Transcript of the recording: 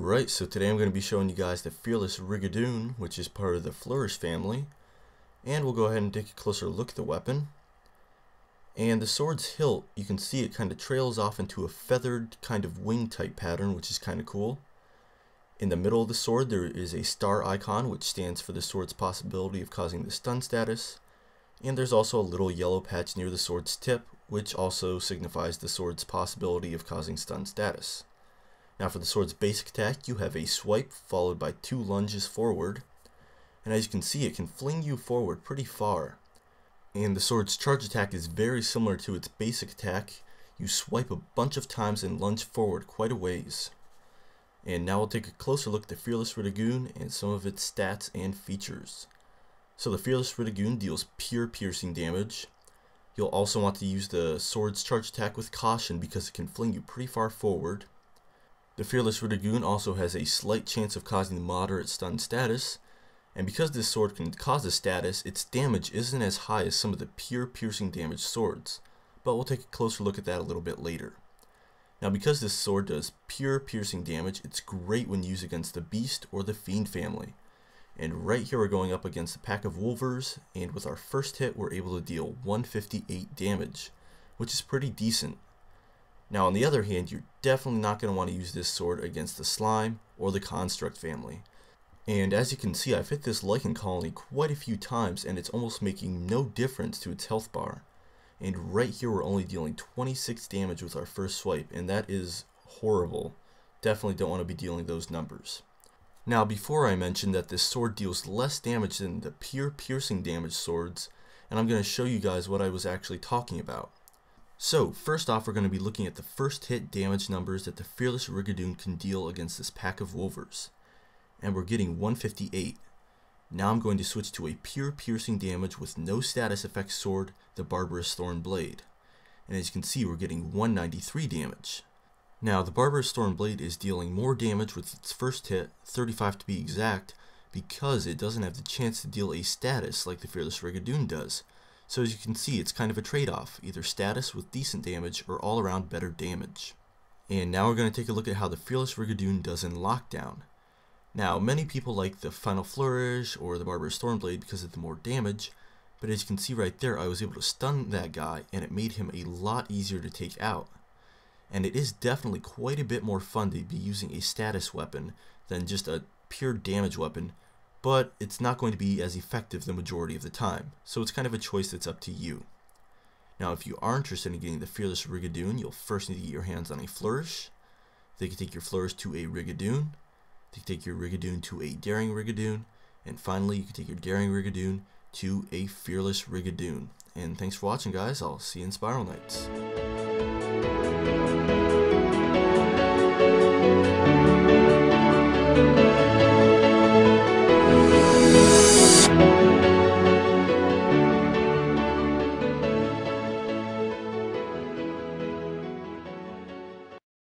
Alright, so today I'm going to be showing you guys the Fearless Rigadoon, which is part of the Flourish family. And we'll go ahead and take a closer look at the weapon. And the sword's hilt, you can see it kind of trails off into a feathered kind of wing type pattern, which is kind of cool. In the middle of the sword there is a star icon, which stands for the sword's possibility of causing the stun status. And there's also a little yellow patch near the sword's tip, which also signifies the sword's possibility of causing stun status. Now for the sword's basic attack, you have a swipe followed by 2 lunges forward, and as you can see, it can fling you forward pretty far. And the sword's charge attack is very similar to its basic attack. You swipe a bunch of times and lunge forward quite a ways. And now we'll take a closer look at the Fearless Rigadoon and some of its stats and features. So the Fearless Rigadoon deals pure piercing damage. You'll also want to use the sword's charge attack with caution because it can fling you pretty far forward. The Fearless Rigadoon also has a slight chance of causing moderate stun status, and because this sword can cause a status, its damage isn't as high as some of the pure piercing damage swords, but we'll take a closer look at that a little bit later. Now because this sword does pure piercing damage, it's great when used against the Beast or the Fiend family. And right here we're going up against a pack of Wolvers, and with our first hit we're able to deal 158 damage, which is pretty decent. Now on the other hand, you're definitely not going to want to use this sword against the Slime or the Construct family. And as you can see, I've hit this Lichen colony quite a few times and it's almost making no difference to its health bar. And right here we're only dealing 26 damage with our first swipe, and that is horrible. Definitely don't want to be dealing those numbers. Now before I mentioned that this sword deals less damage than the pure piercing damage swords, and I'm going to show you guys what I was actually talking about. So, first off we're going to be looking at the first hit damage numbers that the Fearless Rigadoon can deal against this pack of Wolvers. And we're getting 158. Now I'm going to switch to a pure piercing damage with no status effect sword, the Barbarous Thorn Blade. And as you can see, we're getting 193 damage. Now the Barbarous Thorn Blade is dealing more damage with its first hit, 35 to be exact, because it doesn't have the chance to deal a status like the Fearless Rigadoon does. So as you can see, it's kind of a trade-off, either status with decent damage or all around better damage. And now we're going to take a look at how the Fearless Rigadoon does in Lockdown. Now many people like the Final Flourish or the Barbarous Thornblade because of the more damage, but as you can see right there, I was able to stun that guy and it made him a lot easier to take out. And it is definitely quite a bit more fun to be using a status weapon than just a pure damage weapon, but it's not going to be as effective the majority of the time, so it's kind of a choice that's up to you. Now if you are interested in getting the Fearless Rigadoon, you'll first need to get your hands on a Flourish. Then you can take your Flourish to a Rigadoon. You can take your Rigadoon to a Daring Rigadoon, and finally you can take your Daring Rigadoon to a Fearless Rigadoon. And thanks for watching guys, I'll see you in Spiral Knights.